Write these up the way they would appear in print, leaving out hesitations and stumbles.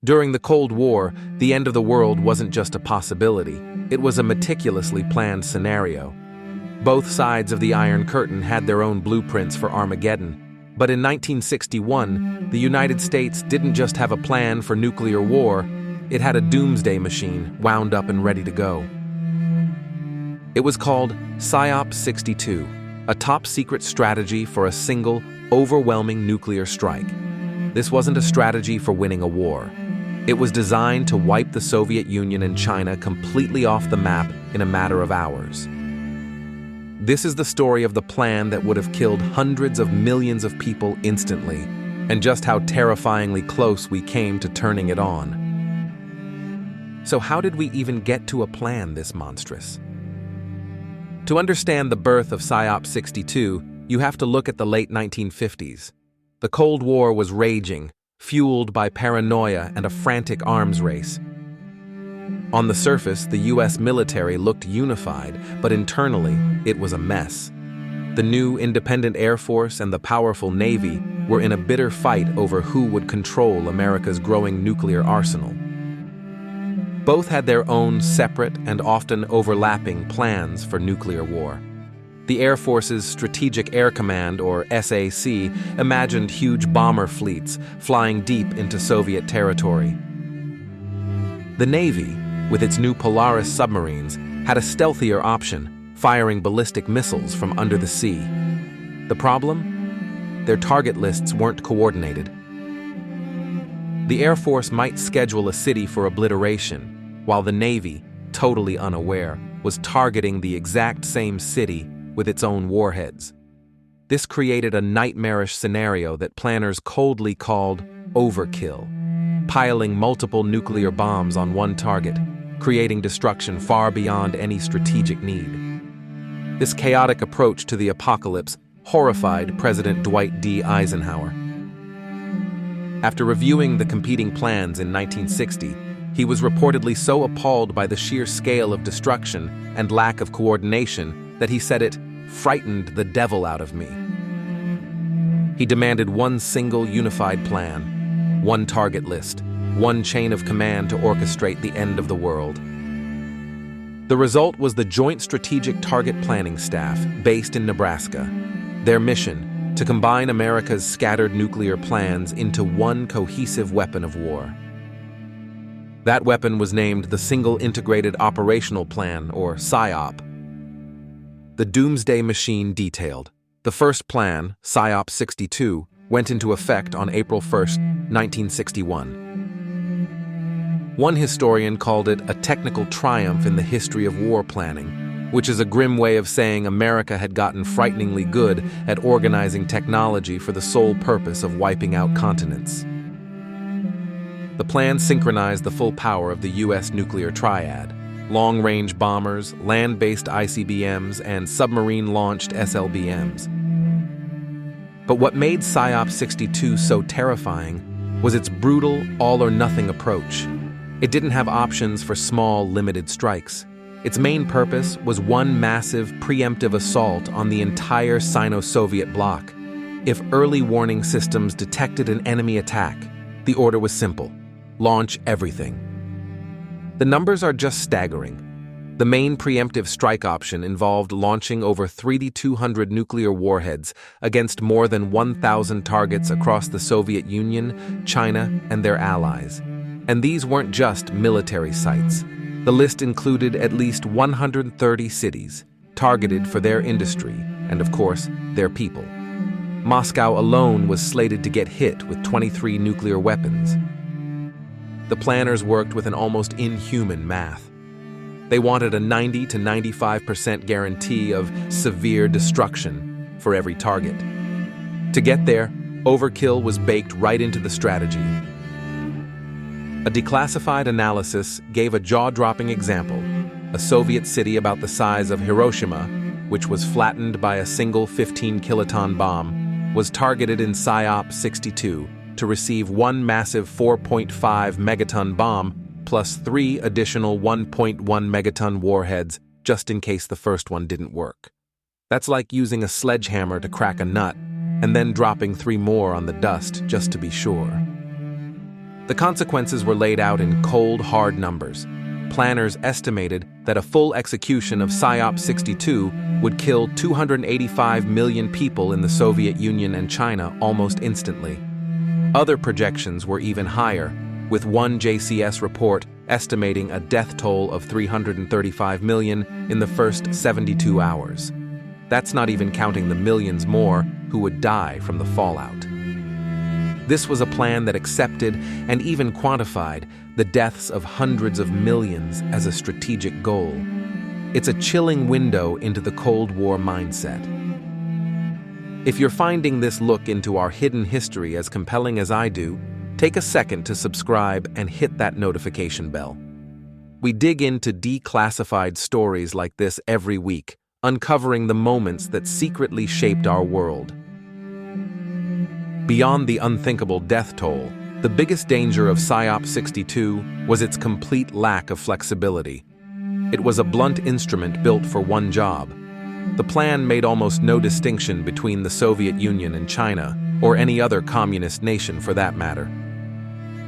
During the Cold War, the end of the world wasn't just a possibility, it was a meticulously planned scenario. Both sides of the Iron Curtain had their own blueprints for Armageddon, but in 1961, the United States didn't just have a plan for nuclear war, it had a doomsday machine wound up and ready to go. It was called PSYOP 62, a top-secret strategy for a single, overwhelming nuclear strike. This wasn't a strategy for winning a war. It was designed to wipe the Soviet Union and China completely off the map in a matter of hours. This is the story of the plan that would have killed hundreds of millions of people instantly, and just how terrifyingly close we came to turning it on. So how did we even get to a plan this monstrous? To understand the birth of PSYOP 62, you have to look at the late 1950s. The Cold War was raging, fueled by paranoia and a frantic arms race. On the surface, the US military looked unified, but internally, it was a mess. The new independent Air Force and the powerful Navy were in a bitter fight over who would control America's growing nuclear arsenal. Both had their own separate and often overlapping plans for nuclear war. The Air Force's Strategic Air Command, or SAC, imagined huge bomber fleets flying deep into Soviet territory. The Navy, with its new Polaris submarines, had a stealthier option, firing ballistic missiles from under the sea. The problem? Their target lists weren't coordinated. The Air Force might schedule a city for obliteration, while the Navy, totally unaware, was targeting the exact same city with its own warheads. This created a nightmarish scenario that planners coldly called overkill, piling multiple nuclear bombs on one target, creating destruction far beyond any strategic need. This chaotic approach to the apocalypse horrified President Dwight D. Eisenhower. After reviewing the competing plans in 1960, he was reportedly so appalled by the sheer scale of destruction and lack of coordination that he said it frightened the devil out of me. He demanded one single unified plan, one target list, one chain of command to orchestrate the end of the world. The result was the Joint Strategic Target Planning Staff, based in Nebraska. Their mission, to combine America's scattered nuclear plans into one cohesive weapon of war. That weapon was named the Single Integrated Operational Plan, or PSYOP. The Doomsday Machine detailed. The first plan, PSYOP 62, went into effect on April 1, 1961. One historian called it a technical triumph in the history of war planning, which is a grim way of saying America had gotten frighteningly good at organizing technology for the sole purpose of wiping out continents. The plan synchronized the full power of the U.S. nuclear triad: long-range bombers, land-based ICBMs, and submarine-launched SLBMs. But what made PSYOP 62 so terrifying was its brutal, all-or-nothing approach. It didn't have options for small, limited strikes. Its main purpose was one massive, preemptive assault on the entire Sino-Soviet bloc. If early warning systems detected an enemy attack, the order was simple: launch everything. The numbers are just staggering. The main preemptive strike option involved launching over 3,200 nuclear warheads against more than 1,000 targets across the Soviet Union, China, and their allies. And these weren't just military sites. The list included at least 130 cities, targeted for their industry and, of course, their people. Moscow alone was slated to get hit with 23 nuclear weapons. The planners worked with an almost inhuman math. They wanted a 90 to 95% guarantee of severe destruction for every target. To get there, overkill was baked right into the strategy. A declassified analysis gave a jaw-dropping example: a Soviet city about the size of Hiroshima, which was flattened by a single 15-kiloton bomb, was targeted in PSYOP 62 to receive one massive 4.5 megaton bomb plus 3 additional 1.1 megaton warheads just in case the first one didn't work. That's like using a sledgehammer to crack a nut and then dropping 3 more on the dust just to be sure. The consequences were laid out in cold, hard numbers. Planners estimated that a full execution of PSYOP 62 would kill 285 million people in the Soviet Union and China almost instantly. Other projections were even higher, with one JCS report estimating a death toll of 335 million in the first 72 hours. That's not even counting the millions more who would die from the fallout. This was a plan that accepted and even quantified the deaths of hundreds of millions as a strategic goal. It's a chilling window into the Cold War mindset. If you're finding this look into our hidden history as compelling as I do, take a second to subscribe and hit that notification bell. We dig into declassified stories like this every week, uncovering the moments that secretly shaped our world. Beyond the unthinkable death toll, the biggest danger of PSYOP 62 was its complete lack of flexibility. It was a blunt instrument built for one job. The plan made almost no distinction between the Soviet Union and China, or any other communist nation for that matter.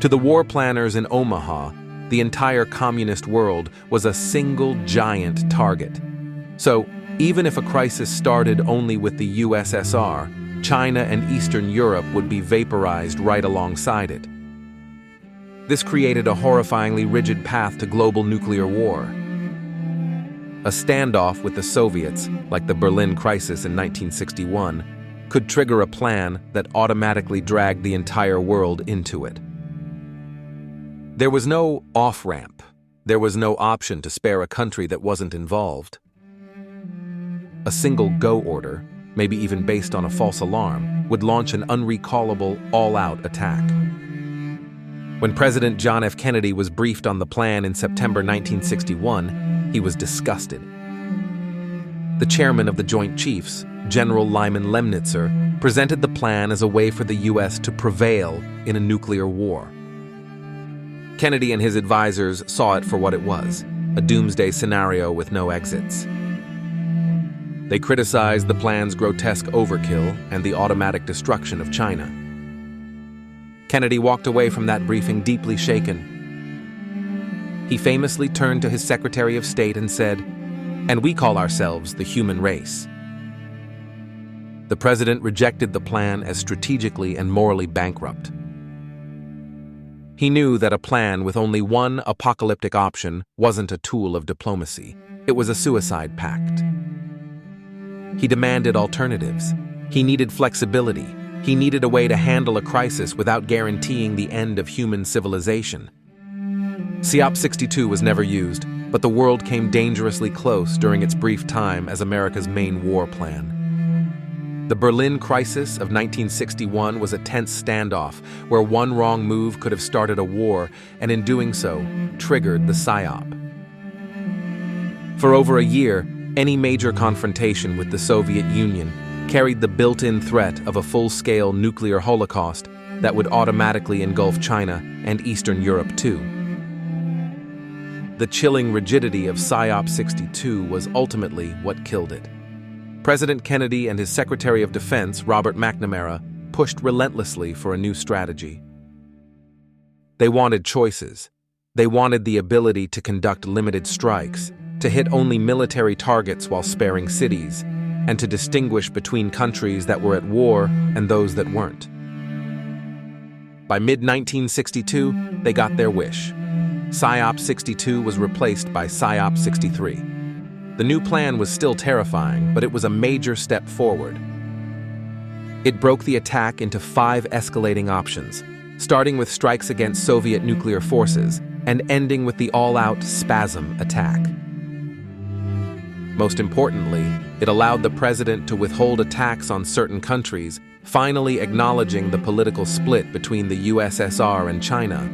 To the war planners in Omaha, the entire communist world was a single giant target. So, even if a crisis started only with the USSR, China and Eastern Europe would be vaporized right alongside it. This created a horrifyingly rigid path to global nuclear war. A standoff with the Soviets, like the Berlin crisis in 1961, could trigger a plan that automatically dragged the entire world into it. There was no off-ramp. There was no option to spare a country that wasn't involved. A single go order, maybe even based on a false alarm, would launch an unrecallable, all-out attack. When President John F. Kennedy was briefed on the plan in September 1961, he was disgusted. The chairman of the Joint Chiefs, General Lyman Lemnitzer, presented the plan as a way for the U.S. to prevail in a nuclear war. Kennedy and his advisors saw it for what it was, a doomsday scenario with no exits. They criticized the plan's grotesque overkill and the automatic destruction of China. Kennedy walked away from that briefing deeply shaken. He famously turned to his Secretary of State and said, "And we call ourselves the human race." The president rejected the plan as strategically and morally bankrupt. He knew that a plan with only one apocalyptic option wasn't a tool of diplomacy. It was a suicide pact. He demanded alternatives. He needed flexibility. He needed a way to handle a crisis without guaranteeing the end of human civilization. PSYOP 62 was never used, but the world came dangerously close during its brief time as America's main war plan. The Berlin crisis of 1961 was a tense standoff where one wrong move could have started a war and in doing so, triggered the PSYOP. For over a year, any major confrontation with the Soviet Union carried the built-in threat of a full-scale nuclear holocaust that would automatically engulf China and Eastern Europe too. The chilling rigidity of PSYOP 62 was ultimately what killed it. President Kennedy and his Secretary of Defense, Robert McNamara, pushed relentlessly for a new strategy. They wanted choices. They wanted the ability to conduct limited strikes, to hit only military targets while sparing cities, and to distinguish between countries that were at war and those that weren't. By mid-1962, they got their wish. PSYOP 62 was replaced by PSYOP 63. The new plan was still terrifying, but it was a major step forward. It broke the attack into 5 escalating options, starting with strikes against Soviet nuclear forces and ending with the all-out Spasm attack. Most importantly, it allowed the president to withhold attacks on certain countries, finally acknowledging the political split between the USSR and China.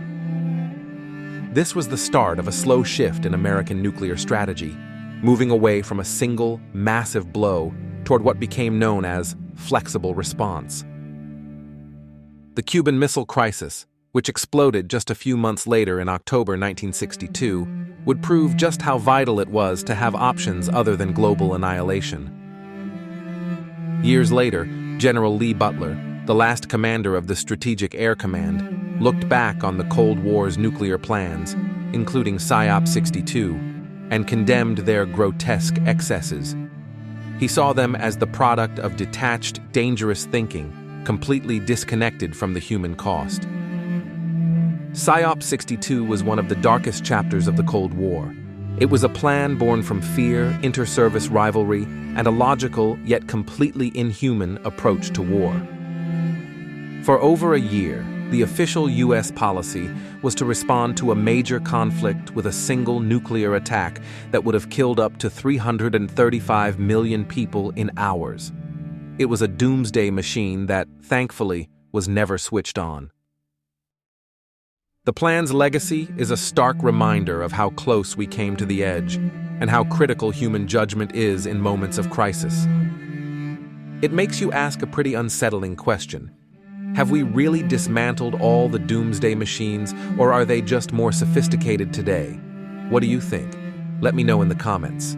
This was the start of a slow shift in American nuclear strategy, moving away from a single, massive blow toward what became known as flexible response. The Cuban Missile Crisis, which exploded just a few months later in October 1962, would prove just how vital it was to have options other than global annihilation. Years later, General Lee Butler, the last commander of the Strategic Air Command, looked back on the Cold War's nuclear plans, including PSYOP 62, and condemned their grotesque excesses. He saw them as the product of detached, dangerous thinking, completely disconnected from the human cost. PSYOP 62 was one of the darkest chapters of the Cold War. It was a plan born from fear, inter-service rivalry, and a logical yet completely inhuman approach to war. For over a year, the official U.S. policy was to respond to a major conflict with a single nuclear attack that would have killed up to 335 million people in hours. It was a doomsday machine that, thankfully, was never switched on. The plan's legacy is a stark reminder of how close we came to the edge and how critical human judgment is in moments of crisis. It makes you ask a pretty unsettling question. Have we really dismantled all the doomsday machines, or are they just more sophisticated today? What do you think? Let me know in the comments.